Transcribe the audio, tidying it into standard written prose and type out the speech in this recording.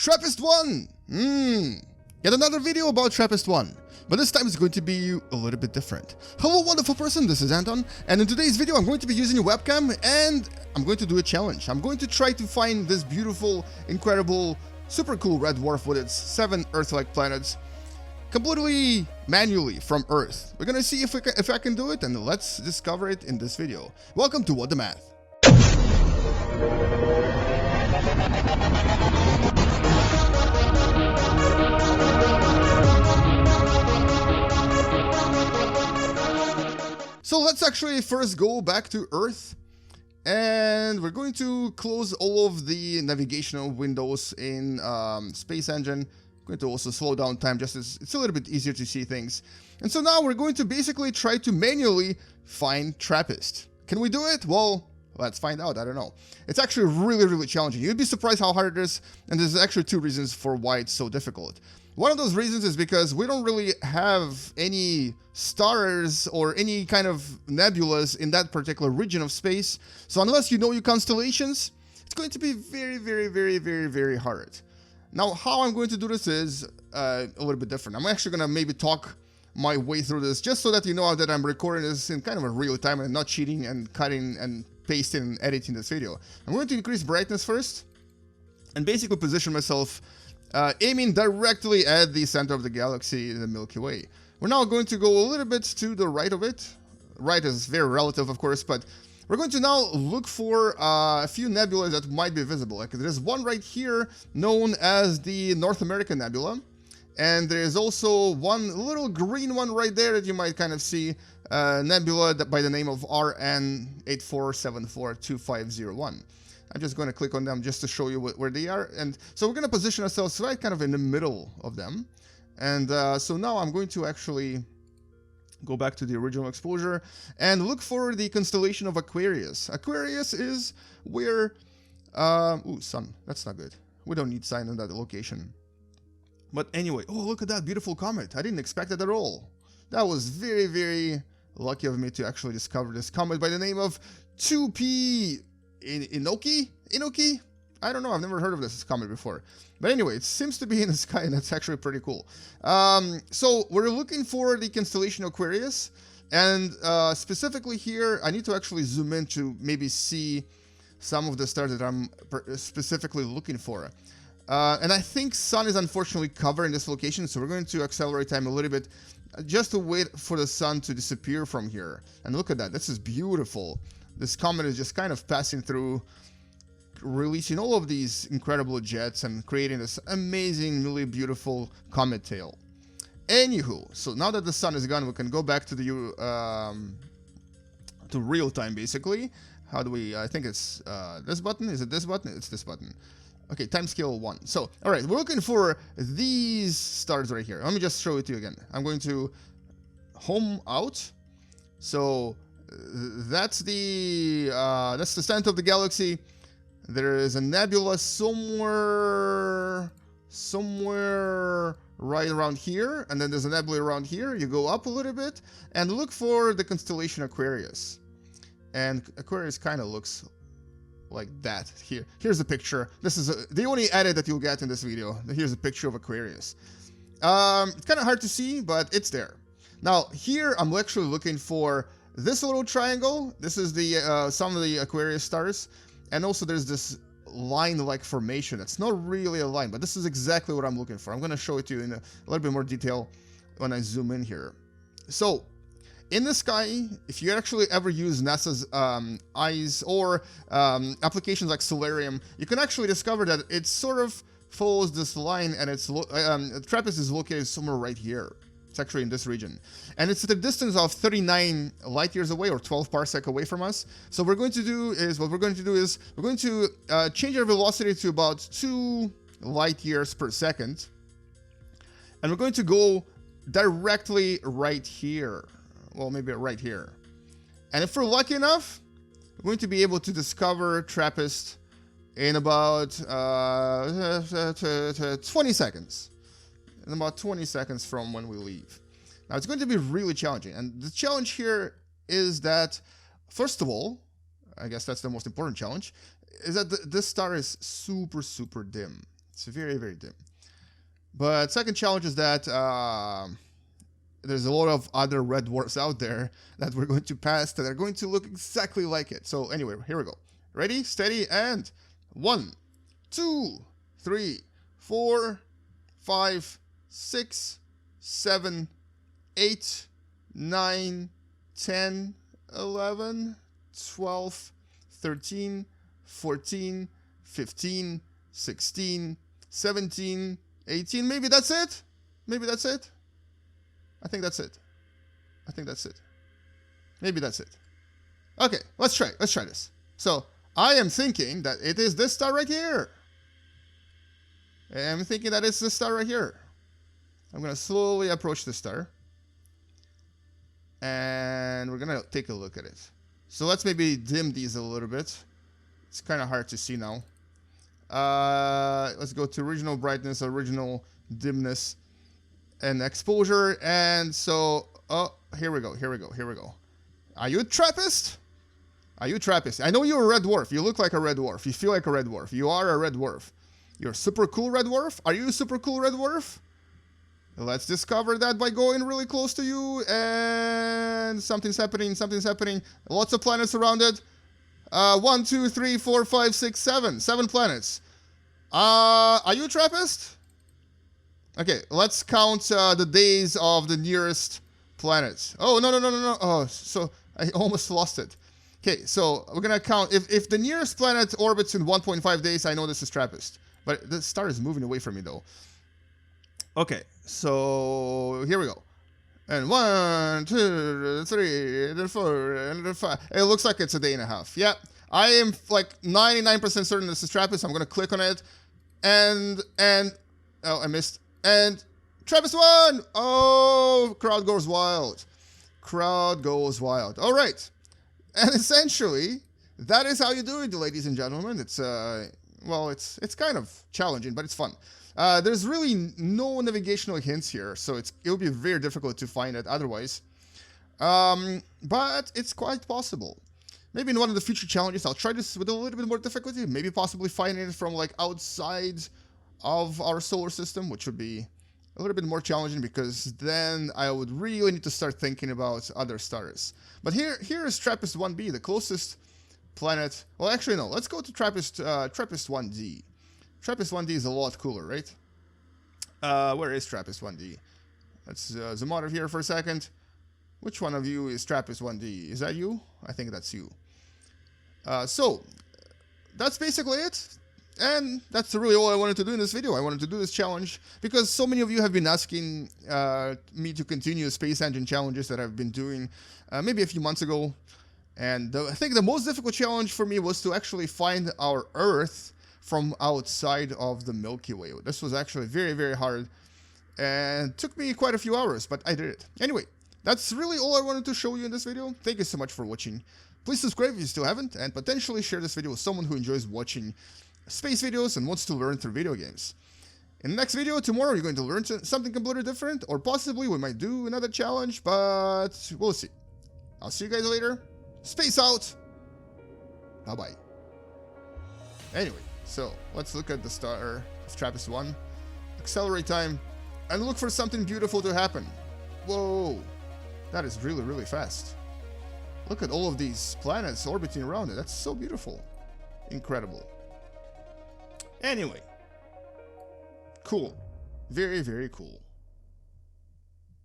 TRAPPIST-1! Yet another video about TRAPPIST-1, but this time it's going to be a little bit different. Hello wonderful person, this is Anton, and in today's video I'm going to be using a webcam and I'm going to do a challenge. I'm going to try to find this beautiful, incredible, super cool red dwarf with its 7 Earth-like planets completely manually from Earth. We're gonna see if I can do it, and let's discover it in this video. Welcome to What the Math. So let's actually first go back to Earth, and we're going to close all of the navigational windows in Space Engine. Going to also slow down time just as it's a little bit easier to see things. And so now we're going to basically try to manually find TRAPPIST. Can we do it? Well, let's find out. I don't know. It's actually really challenging. You'd be surprised how hard it is, and there's actually 2 reasons for why it's so difficult. One of those reasons is because we don't really have any stars or any kind of nebulas in that particular region of space. So unless you know your constellations, it's going to be very hard. Now, how I'm going to do this is a little bit different. I'm actually going to maybe talk my way through this just so that you know that I'm recording this in kind of a real time and not cheating and cutting and pasting and editing this video. I'm going to increase brightness first and basically position myself aiming directly at the center of the galaxy in the Milky Way. We're now going to go a little bit to the right of it. Right is very relative, of course, but we're going to now look for a few nebulas that might be visible. Like there's one right here known as the North American Nebula. And there's also one little green one right there that you might kind of see, nebula by the name of RN84742501. I'm just going to click on them just to show you where they are. And so we're going to position ourselves right kind of in the middle of them. And so now I'm going to actually go back to the original exposure and look for the constellation of Aquarius. Aquarius is where... ooh, sun. That's not good. We don't need sun in that location. But anyway, oh, look at that beautiful comet. I didn't expect that at all. That was very lucky of me to actually discover this comet by the name of 2P Inoki? I don't know, I've never heard of this comet before. But anyway, it seems to be in the sky, and that's actually pretty cool. So we're looking for the constellation Aquarius, and specifically here, I need to actually zoom in to maybe see some of the stars that I'm specifically looking for. And I think sun is unfortunately covered in this location, so we're going to accelerate time a little bit just to wait for the sun to disappear from here. And look at that, this is beautiful. This comet is just kind of passing through, releasing all of these incredible jets and creating this amazingly beautiful comet tail. Anywho, so now that the sun is gone, we can go back to the to real time basically. How do we? I think it's this button. Is it this button? It's this button. Okay, time scale 1. So, all right, we're looking for these stars right here. Let me just show it to you again. I'm going to home out. So that's the center of the galaxy. There is a nebula somewhere right around here, and then there's a nebula around here. You go up a little bit and look for the constellation Aquarius. And Aquarius kind of looks like that here. Here's the picture. This is the only edit that you'll get in this video. Here's a picture of Aquarius. It's kind of hard to see, but it's there. Now here I'm actually looking for this little triangle. This is the some of the Aquarius stars, and also there's this line-like formation. It's not really a line, but this is exactly what I'm looking for. I'm going to show it to you in a little bit more detail when I zoom in here. So in the sky, if you actually ever use NASA's eyes or applications like Solarium, you can actually discover that it sort of follows this line, and it's TRAPPIST is located somewhere right here. It's actually in this region, and it's at a distance of 39 light years away, or 12 parsec away from us. So we're going to do is we're going to change our velocity to about 2 light years per second, and we're going to go directly right here. Well, maybe right here. And if we're lucky enough, we're going to be able to discover TRAPPIST in about 20 seconds. In about 20 seconds from when we leave. Now, it's going to be really challenging. And the challenge here is that, first of all, I guess that's the most important challenge, is that this star is super dim. It's very, very dim. But second challenge is that there's a lot of other red dwarfs out there that we're going to pass that are going to look exactly like it. So anyway, here we go. Ready, steady, and 1, 2, 3, 4, 5, 6, 7, 8, 9, 10, 11, 12, 13, 14, 15, 16, 17, 18. Maybe that's it? Maybe that's it? I think that's it. I think that's it. Maybe that's it. Okay, let's try. Let's try this. So, I am thinking that it is this star right here. I'm thinking that it's this star right here. I'm going to slowly approach the star. And we're going to take a look at it. So let's maybe dim these a little bit. It's kind of hard to see now. Let's go to original brightness, original dimness, and exposure. And so, oh, here we go, here we go, here we go. Are you a TRAPPIST? Are you a TRAPPIST? I know you're a red dwarf. You look like a red dwarf. You feel like a red dwarf. You are a red dwarf. You're a super cool red dwarf. Are you a super cool red dwarf? Let's discover that by going really close to you. And something's happening. Something's happening. Lots of planets around it. 1, 2, 3, 4, 5, 6, 7. 7 planets. Are you a TRAPPIST? Okay, let's count the days of the nearest planet. Oh, no, no, no, no, no. Oh, so I almost lost it. Okay, so we're going to count. If the nearest planet orbits in 1.5 days, I know this is TRAPPIST. But the star is moving away from me, though. Okay, so here we go. And 1, 2, 3, and 4, and 5. It looks like it's a day and a half. Yeah, I am like 99% certain this is TRAPPIST. I'm going to click on it. And, oh, I missed. And TRAPPIST-1! Oh, crowd goes wild. Crowd goes wild. All right. And essentially, that is how you do it, ladies and gentlemen. It's, well, it's kind of challenging, but it's fun. There's really no navigational hints here, so it'll be very difficult to find it otherwise. But it's quite possible. Maybe in one of the future challenges, I'll try this with a little bit more difficulty. Maybe possibly finding it from like outside of our solar system, which would be a little bit more challenging because then I would really need to start thinking about other stars. But here is TRAPPIST-1b, the closest planet. Well, actually, no. Let's go to TRAPPIST-1d. TRAPPIST-1d is a lot cooler, right? Where is TRAPPIST-1d? Let's zoom out of here for a second. Which one of you is TRAPPIST-1d? Is that you? I think that's you. So, that's basically it. And that's really all I wanted to do in this video. I wanted to do this challenge because so many of you have been asking me to continue space engine challenges that I've been doing maybe a few months ago. And I think the most difficult challenge for me was to actually find our Earth from outside of the Milky Way. This was actually very, very hard and took me quite a few hours, but I did it. Anyway, that's really all I wanted to show you in this video. Thank you so much for watching. Please subscribe if you still haven't, and potentially share this video with someone who enjoys watching space videos and wants to learn through video games. In the next video tomorrow, you're going to learn something completely different, or possibly we might do another challenge, but we'll see. I'll see you guys later. Space out! Bye-bye. Anyway, so let's look at the star of TRAPPIST-1. Accelerate time, and look for something beautiful to happen. Whoa! That is really, really fast. Look at all of these planets orbiting around it. That's so beautiful. Incredible. Anyway. Cool. Very, very cool.